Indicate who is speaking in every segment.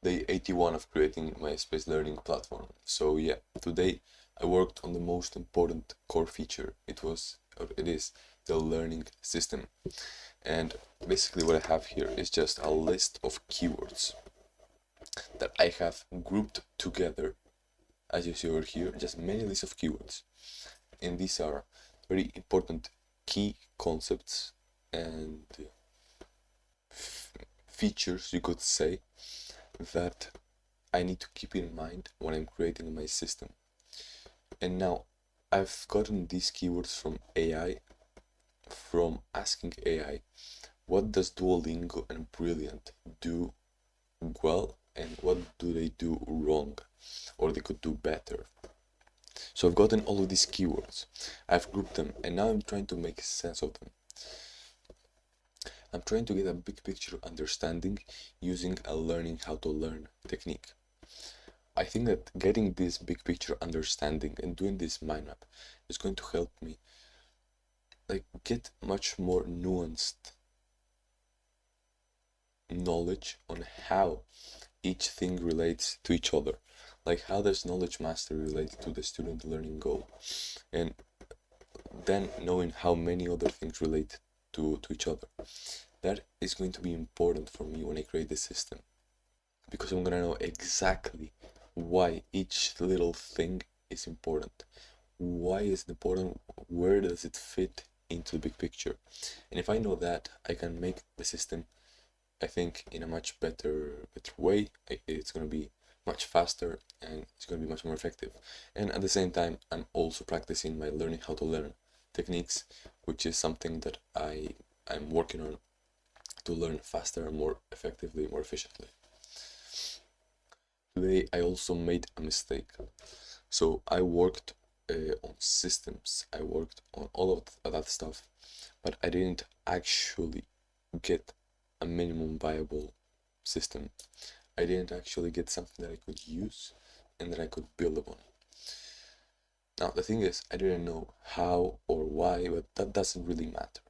Speaker 1: day 81 of creating my space learning platform. So yeah, today I worked on the most important core feature. It is the learning system. And basically what I have here is just a list of keywords that I have grouped together, as you see over here, just many lists of keywords. And these are very important key concepts and features, you could say, that I need to keep in mind when I'm creating my system. And now I've gotten these keywords from AI, from asking AI, what does Duolingo and Brilliant do well and what do they do wrong, or they could do better. So I've gotten all of these keywords, I've grouped them, and now I'm trying to make sense of them. I'm trying to get a big picture understanding using a learning how to learn technique. I think that getting this big picture understanding and doing this mind map is going to help me get much more nuanced knowledge on how each thing relates to each other. Like, how does knowledge mastery relate to the student learning goal? And then knowing how many other things relate to each other. That is going to be important for me when I create the system, because I'm gonna know exactly why each little thing is important. Why is it important? Where does it fit into the big picture? And if I know that, I can make the system, I think, in a much better way. It's gonna be much faster and it's gonna be much more effective. And at the same time, I'm also practicing my learning how to learn techniques, which is something that I'm working on to learn faster, more effectively, more efficiently. Today I also made a mistake. So I worked on systems, I worked on all of that stuff, but I didn't actually get a minimum viable system. I didn't actually get something that I could use and that I could build upon. Now the thing is, I didn't know how or why, but that doesn't really matter.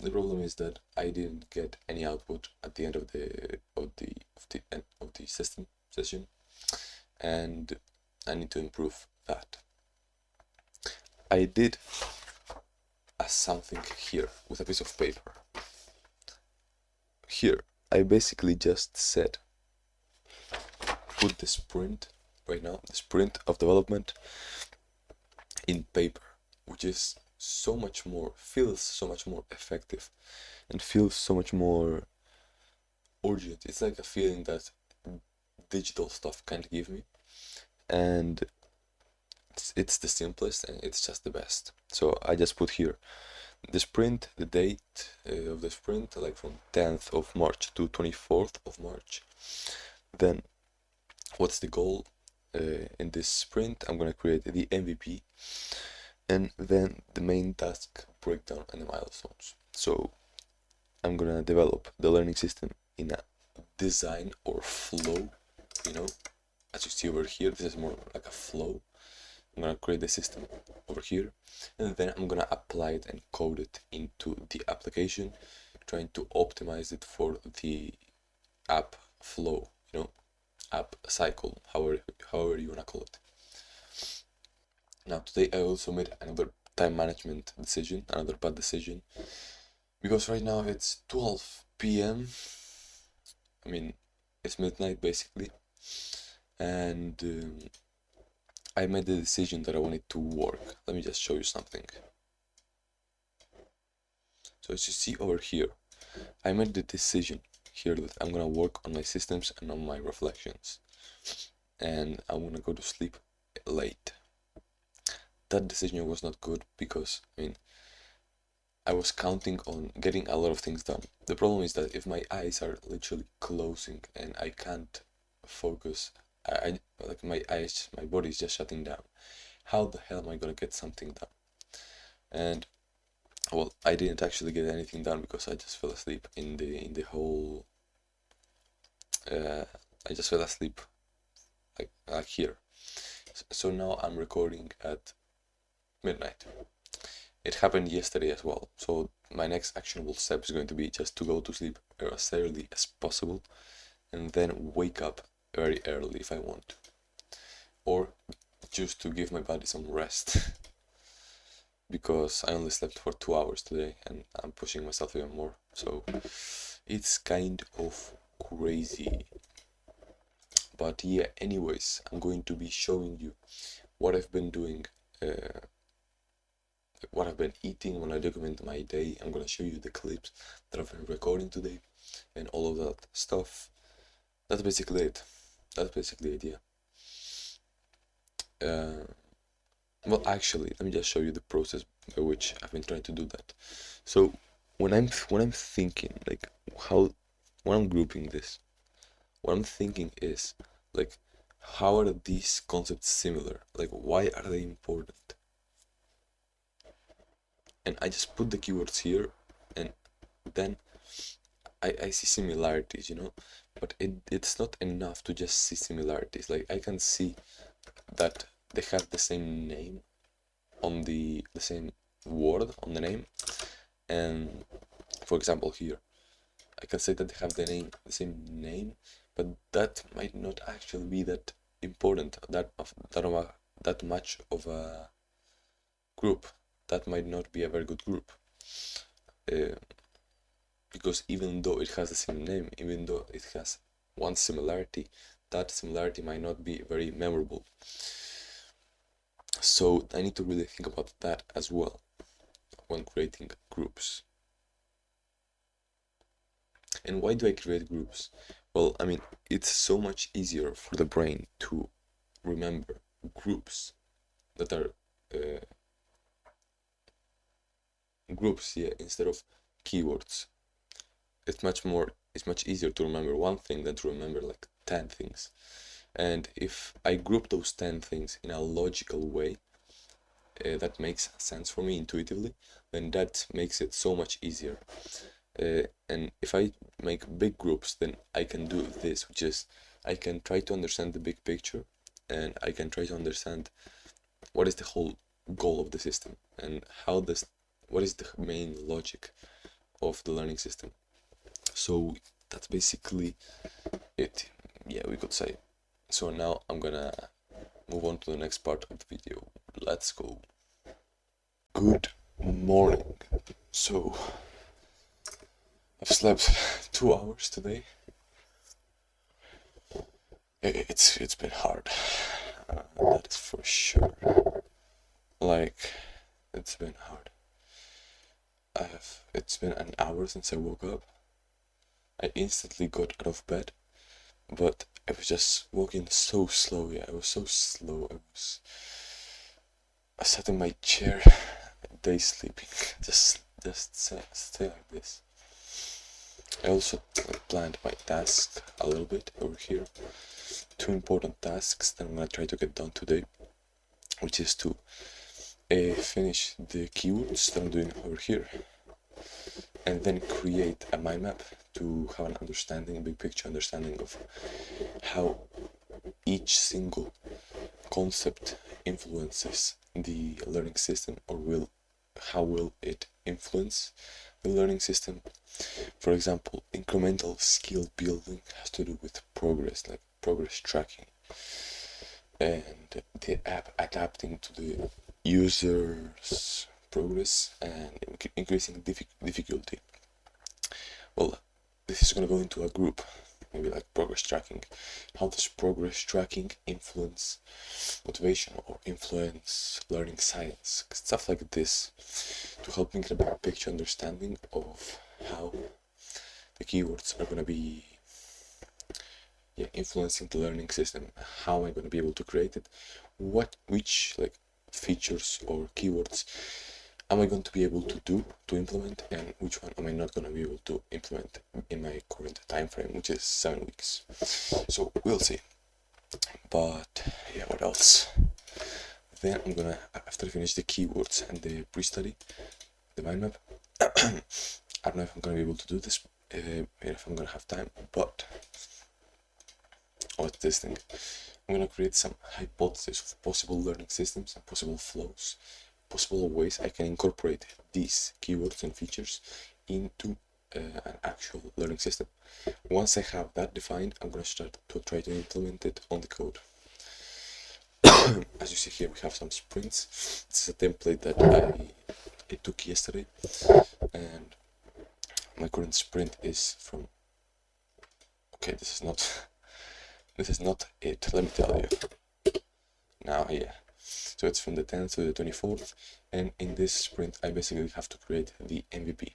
Speaker 1: The problem is that I didn't get any output at the end of the system session, and I need to improve that. I did something here with a piece of paper. Here, I basically just said, put the sprint right now, the sprint of development in paper, which is feels so much more effective and feels so much more urgent. It's like a feeling that digital stuff can't give me, and it's the simplest and it's just the best. So I just put here the sprint, the date of the sprint, like from 10th of March to 24th of March. Then what's the goal in this sprint? I'm gonna create the MVP, and then the main task breakdown and the milestones. So I'm gonna develop the learning system in a design or flow, as you see over here. This is more like a flow. I'm gonna create the system over here, and then I'm gonna apply it and code it into the application, trying to optimize it for the app flow, app cycle, however you wanna call it. Now today I also made another time management decision, another bad decision, because right now it's 12 p.m. I mean, it's midnight basically, and I made the decision that I wanted to work. Let me just show you something. So as you see over here, I made the decision here that I'm gonna work on my systems and on my reflections, and I'm gonna go to sleep late. That decision was not good because, I was counting on getting a lot of things done. The problem is that if my eyes are literally closing and I can't focus, my eyes, my body is just shutting down. How the hell am I gonna get something done? And well, I didn't actually get anything done because I just fell asleep in the whole. I just fell asleep like here. So now I'm recording at midnight. It happened yesterday as well. So my next actionable step is going to be just to go to sleep as early as possible and then wake up very early if I want to, or just to give my body some rest because I only slept for 2 hours today and I'm pushing myself even more, so it's kind of crazy. But yeah, anyways, I'm going to be showing you what I've been doing, what I've been eating when I document my day. I'm gonna show you the clips that I've been recording today and all of that stuff. That's basically it. Yeah. Well, actually, let me just show you the process by which I've been trying to do that. So when I'm thinking like when I'm grouping this, what I'm thinking is like, how are these concepts similar? Like, why are they important? And I just put the keywords here, and then I see similarities, but it's not enough to just see similarities. Like, I can see that they have the same name on the same word on the name, and for example here I can say that they have the same name, but that might not actually be that important, that much of a group. That might not be a very good group, because even though it has the same name, even though it has one similarity, that similarity might not be very memorable. So I need to really think about that as well when creating groups. And why do I create groups? Well, I mean, it's so much easier for the brain to remember groups that are groups, yeah, instead of keywords. It's much easier to remember one thing than to remember like 10 things. And if I group those 10 things in a logical way, that makes sense for me intuitively, then that makes it so much easier. And if I make big groups, then I can do this, which is I can try to understand the big picture, and I can try to understand what is the whole goal of the system and what is the main logic of the learning system. So that's basically it. Yeah, we could say. So now I'm gonna move on to the next part of the video. Let's go. Good morning. So I've slept 2 hours today. It's been hard. That is for sure. Like, it's been hard. It's been an hour since I woke up. I instantly got out of bed, but I was just walking so slowly. I was so slow. I sat in my chair, day sleeping, just stay like this. I also planned my task a little bit over here. 2 important tasks that I'm gonna try to get done today, which is to finish the keywords that I'm doing over here, and then create a mind map to have an understanding, big picture understanding of how each single concept influences the learning system, or how will it influence the learning system. For example, incremental skill building has to do with progress, like progress tracking, and the app adapting to the user's progress and increasing difficulty. Well, this is going to go into a group, maybe like progress tracking. How does progress tracking influence motivation or influence learning science? Stuff like this, to help me get a big picture understanding of how the keywords are going to be influencing the learning system. How am I going to be able to create it? Which like features or keywords am I going to be able to implement, and which one am I not going to be able to implement in my current time frame, which is 7 weeks. So we'll see. But yeah, what else? Then I'm gonna, after I finish the keywords and the pre-study, the mind map, I don't know if I'm gonna be able to do this, if I'm gonna have time, but what's this thing? I'm gonna create some hypotheses of possible learning systems and possible flows, possible ways I can incorporate these keywords and features into an actual learning system. Once I have that defined, I'm gonna start to try to implement it on the code. As you see here, we have some sprints. This is a template that I took yesterday, and my current sprint is from. Okay, this is not it. Let me tell you. Now here, so it's from the 10th to the 24th, and in this sprint, I basically have to create the MVP,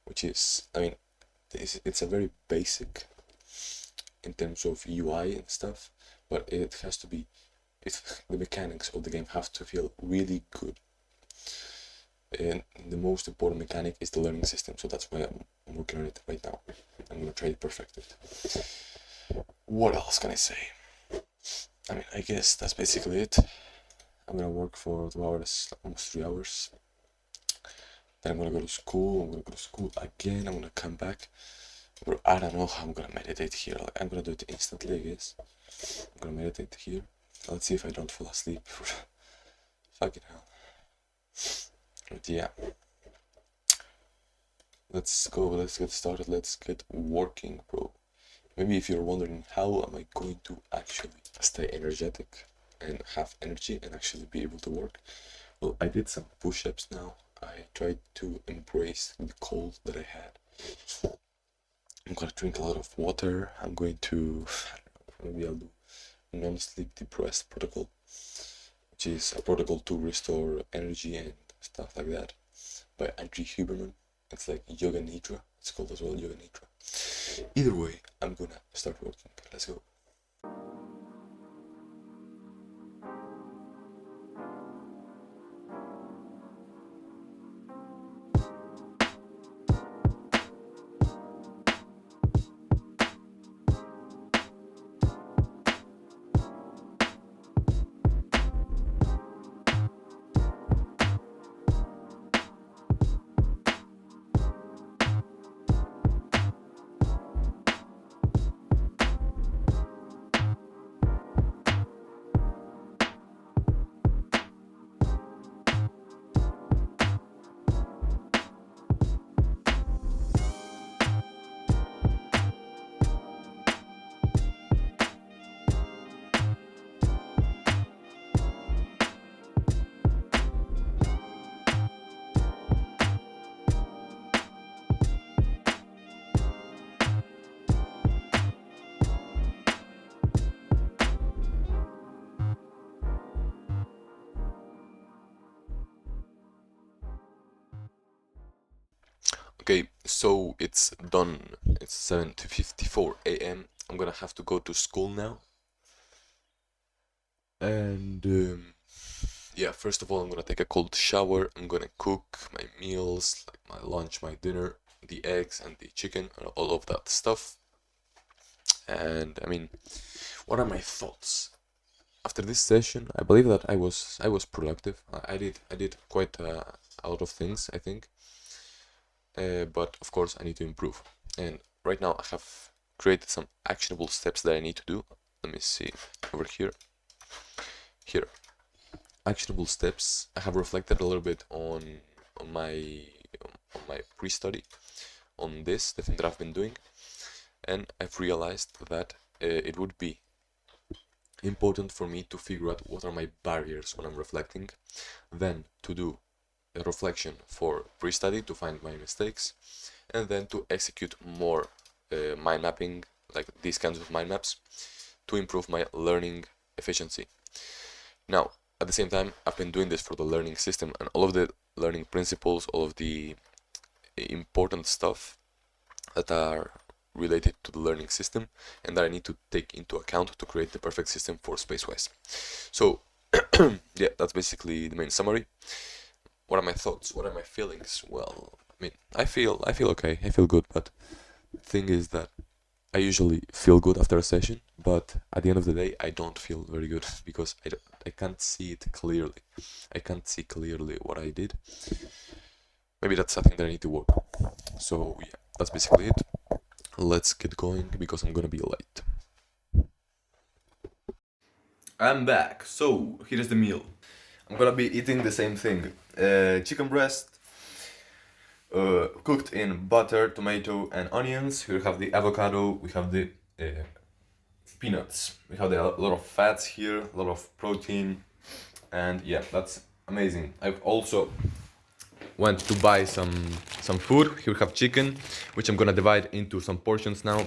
Speaker 1: which is, I mean, it's a very basic in terms of UI and stuff, but it has to be. If the mechanics of the game have to feel really good, and the most important mechanic is the learning system, so that's why I'm working on it right now. I'm gonna try to perfect it. What else can I say? I mean, I guess that's basically it. I'm gonna work for 2 hours, almost 3 hours. Then I'm gonna go to school. I'm gonna go to school again. I'm gonna come back. Bro, I don't know how I'm gonna meditate here. Like, I'm gonna do it instantly, I guess. I'm gonna meditate here. Let's see if I don't fall asleep. Fucking hell. But yeah. Let's go, let's get started, let's get working, bro. Maybe if you're wondering how am I going to actually stay energetic and have energy and actually be able to work, well, I did some push-ups now. I tried to embrace the cold that I had. I'm gonna drink a lot of water. I'm going to, maybe I'll do non-sleep deep rest protocol, which is a protocol to restore energy and stuff like that, by Andrew Huberman. It's like Yoga Nidra. It's called as well Yoga Nidra. Either way, I'm gonna start working. Let's go. Okay, so it's done. It's 7:54 a.m. I'm gonna have to go to school now. And yeah, first of all, I'm gonna take a cold shower. I'm gonna cook my meals, like my lunch, my dinner, the eggs and the chicken, and all of that stuff. And I mean, what are my thoughts? After this session, I believe that I was productive. I did quite a lot of things, I think. But of course, I need to improve. And right now, I have created some actionable steps that I need to do. Let me see over here. Here, actionable steps. I have reflected a little bit on my pre-study, on this, the thing that I've been doing, and I've realized that it would be important for me to figure out what are my barriers when I'm reflecting, then to do a reflection for pre-study to find my mistakes, and then to execute more mind mapping, like these kinds of mind maps, to improve my learning efficiency. Now, at the same time, I've been doing this for the learning system, and all of the learning principles, all of the important stuff that are related to the learning system and that I need to take into account to create the perfect system for SpaceWise. So yeah, that's basically the main summary. What are my thoughts? What are my feelings? Well, I mean, I feel okay. I feel good, but the thing is that I usually feel good after a session, but at the end of the day, I don't feel very good because I can't see it clearly. I can't see clearly what I did. Maybe that's something that I need to work on. So yeah, that's basically it. Let's get going because I'm gonna be late. I'm back. So here's the meal. I'm gonna be eating the same thing: chicken breast, cooked in butter, tomato, and onions. Here we have the avocado. We have the peanuts. We have a lot of fats here, a lot of protein, and yeah, that's amazing. I've also went to buy some food. Here we have chicken, which I'm gonna divide into some portions now,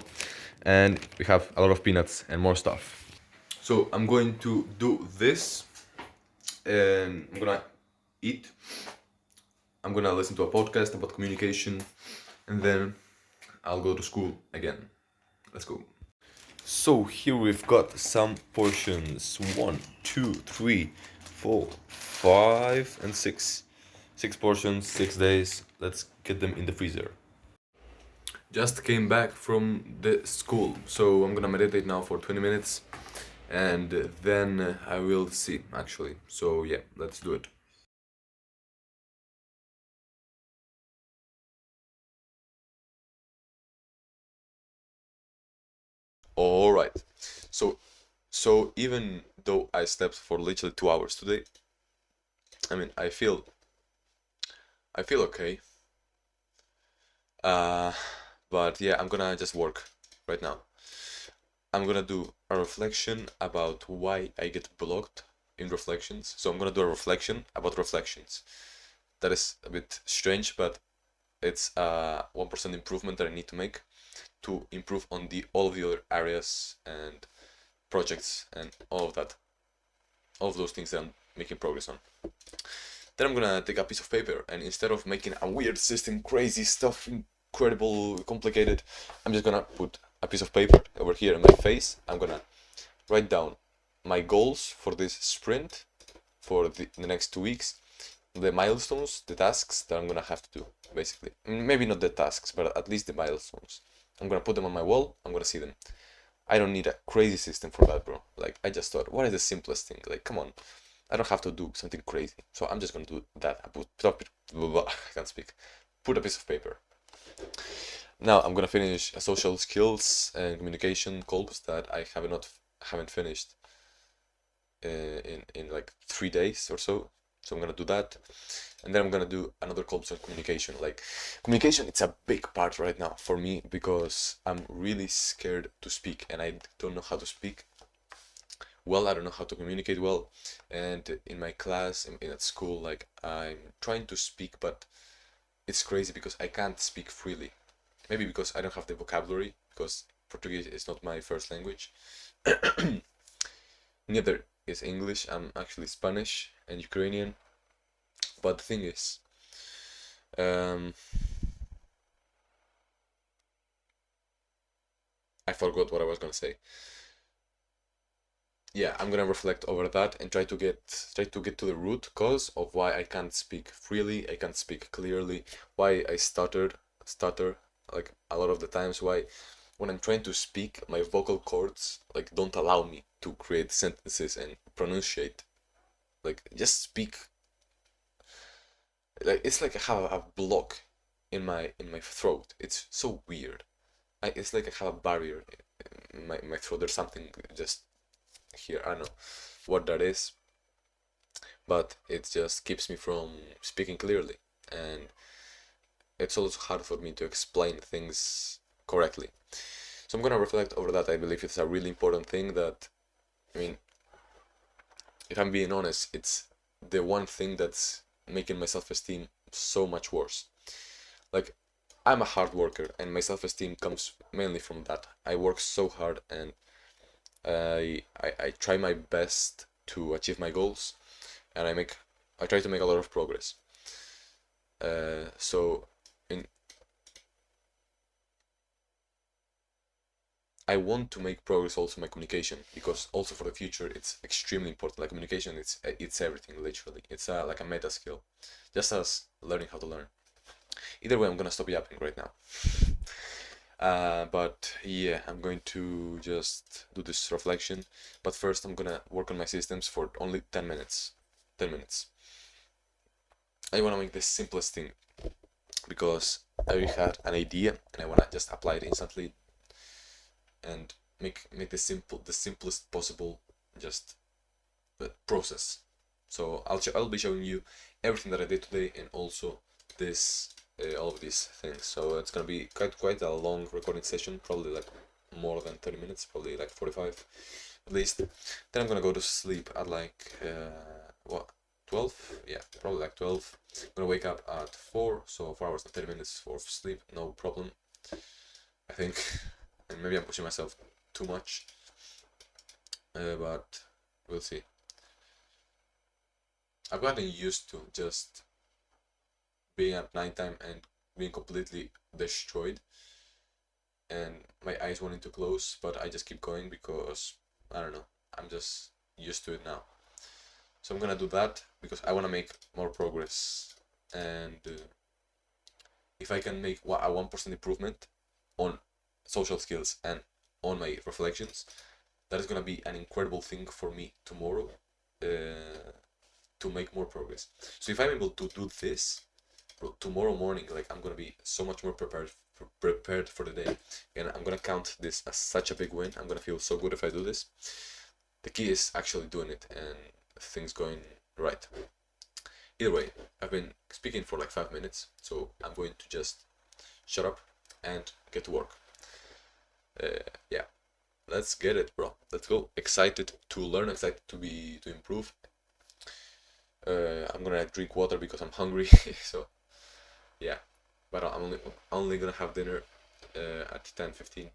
Speaker 1: and we have a lot of peanuts and more stuff. So I'm going to do this, and I'm gonna eat. I'm gonna listen to a podcast about communication, and then I'll go to school again. Let's go. So here we've got some portions. 1, 2, 3, 4, 5, and 6. 6 portions, 6 days. Let's get them in the freezer. Just came back from the school, so I'm gonna meditate now for 20 minutes, and then I will see, actually. So yeah, let's do it. All right. So even though I slept for literally 2 hours today, I mean, I feel okay. Uh, but yeah, I'm gonna just work right now. I'm gonna do a reflection about why I get blocked in reflections. So I'm gonna do a reflection about reflections. That is a bit strange, but it's a 1% improvement that I need to make to improve on the all of the other areas and projects and all of that, all of those things that I'm making progress on. Then I'm gonna take a piece of paper, and instead of making a weird system, crazy stuff, incredible, complicated, I'm just gonna put a piece of paper over here in my face. I'm gonna write down my goals for this sprint for the next 2 weeks, the milestones, the tasks that I'm gonna have to do, basically. Maybe not the tasks, but at least the milestones. I'm gonna put them on my wall, I'm gonna see them. I don't need a crazy system for that, bro. Like, I just thought, what is the simplest thing? Like, come on. I don't have to do something crazy. So I'm just gonna do that. I can't speak. Put a piece of paper. Now I'm gonna finish a social skills and communication course that I haven't finished in like 3 days or so. So I'm gonna do that, and then I'm gonna do another course on communication. Like, communication, it's a big part right now for me because I'm really scared to speak, and I don't know how to speak well. I don't know how to communicate well, and in my class, at school, like, I'm trying to speak, but it's crazy because I can't speak freely. Maybe because I don't have the vocabulary, because Portuguese is not my first language. Neither is English. I'm actually Spanish and Ukrainian. But the thing is, I forgot what I was gonna say. Yeah, I'm gonna reflect over that and try to get to the root cause of why I can't speak freely, I can't speak clearly, why I stutter like a lot of the times, why when I'm trying to speak, my vocal cords like don't allow me to create sentences and pronunciate. Like, just speak. Like, it's like I have a block in my throat. It's so weird. It's like I have a barrier in my throat. There's something just here. I don't know what that is, but it just keeps me from speaking clearly, and it's also hard for me to explain things correctly. So I'm gonna reflect over that. I believe it's a really important thing that, I mean, if I'm being honest, it's the one thing that's making my self-esteem so much worse. Like, I'm a hard worker, and my self-esteem comes mainly from that. I work so hard, and I try my best to achieve my goals, and I try to make a lot of progress. So in I want to make progress also in my communication, because also for the future it's extremely important. Like, communication, it's everything, literally. It's like a meta skill, just as learning how to learn. Either way, I'm gonna stop yapping right now. But yeah, I'm going to just do this reflection. But first, I'm gonna work on my systems for only 10 minutes. 10 minutes. I wanna make the simplest thing because I had an idea and I wanna just apply it instantly and make the simplest possible just process. So I'll be showing you everything that I did today, and also this all of these things. So it's gonna be quite a long recording session, probably like more than 30 minutes, probably like 45 at least. Then I'm gonna go to sleep at like what, 12? Yeah, probably like 12. I'm gonna wake up at 4, so 4 hours and 30 minutes for sleep, no problem, I think. And maybe I'm pushing myself too much, but we'll see. I've gotten used to just being at nighttime and being completely destroyed and my eyes wanting to close, but I just keep going because I don't know, I'm just used to it now. So I'm gonna do that because I want to make more progress, and if I can make a 1% improvement on social skills and on my reflections, that is gonna be an incredible thing for me tomorrow, to make more progress. So if I'm able to do this tomorrow morning, like I'm gonna be so much more prepared for the day, and I'm gonna count this as such a big win. I'm gonna feel so good if I do this. The key is actually doing it and things going right. Either way, I've been speaking for like 5 minutes, so I'm going to just shut up and get to work. Yeah, let's get it, bro. Let's go. Excited to learn, excited to improve. I'm gonna drink water because I'm hungry. So yeah, but I'm only gonna have dinner at 10:15.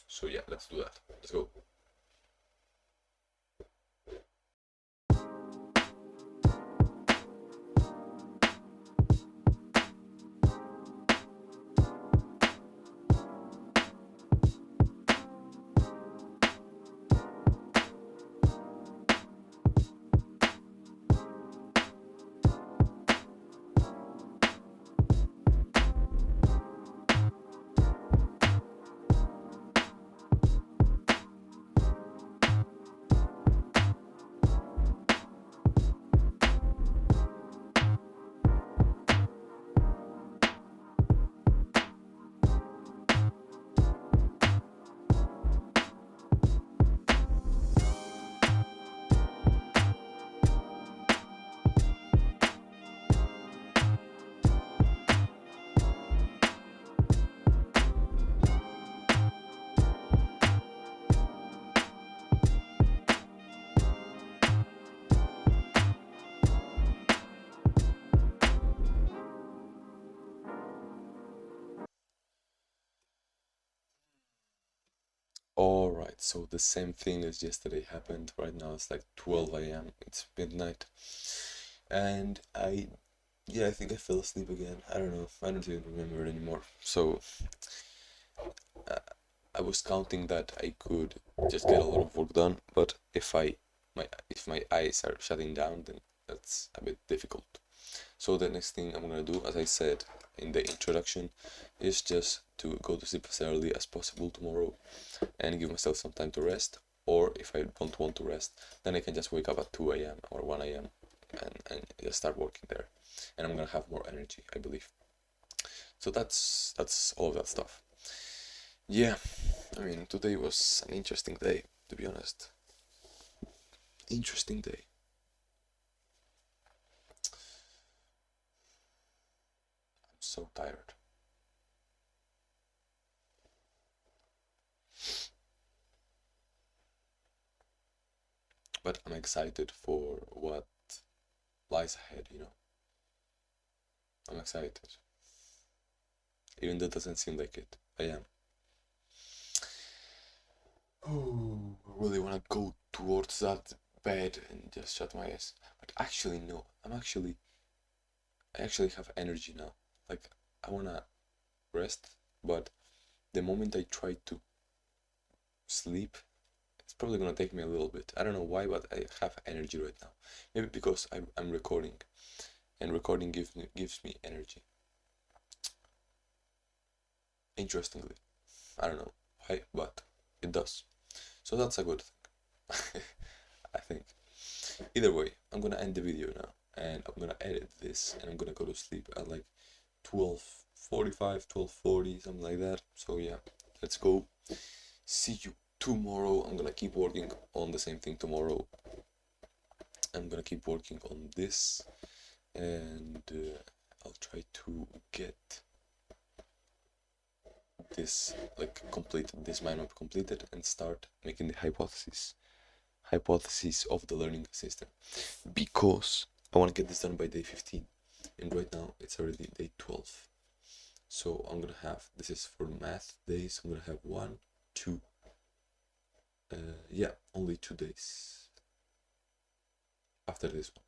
Speaker 1: So yeah, let's do that. Let's go. Alright, so the same thing as yesterday happened. Right now it's like 12 a.m. It's midnight. And yeah, I think I fell asleep again. I don't know. I don't even remember it anymore. So uh, I was counting that I could just get a lot of work done, but if my eyes are shutting down, then that's a bit difficult. So the next thing I'm gonna do, as I said in the introduction, is just to go to sleep as early as possible tomorrow and give myself some time to rest. Or if I don't want to rest, then I can just wake up at 2 a.m. or 1 a.m. and just start working there. And I'm gonna have more energy, I believe. So that's all of that stuff. Yeah, I mean, today was an interesting day, to be honest. Interesting day. I'm so tired. But I'm excited for what lies ahead, you know. I'm excited. Even though it doesn't seem like it, I am. Oh, I really want to go towards that bed and just shut my eyes. But actually, no. I actually have energy now. Like, I wanna rest, but the moment I try to sleep, it's probably gonna take me a little bit. I don't know why, but I have energy right now. Maybe because I'm recording, and recording gives me energy. Interestingly, I don't know why, but it does. So that's a good thing. I think. Either way, I'm gonna end the video now, and I'm gonna edit this, and I'm gonna go to sleep at like 12:45, 12:40, something like that. So yeah, let's go. See you tomorrow. I'm gonna keep working on the same thing tomorrow. I'm gonna keep working on this, and I'll try to get this completed, this mind map completed, and start making the hypothesis of the learning system, because I want to get this done by day 15, and right now it's already day 12. So I'm gonna have, this is for math days, I'm gonna have 1, 2, yeah, only 2 days after this one.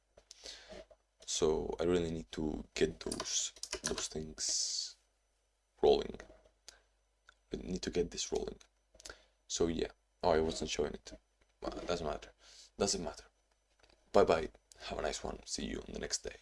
Speaker 1: So I really need to get those things rolling. I need to get this rolling. So yeah, oh, I wasn't showing it. Doesn't matter. Bye bye. Have a nice one. See you on the next day.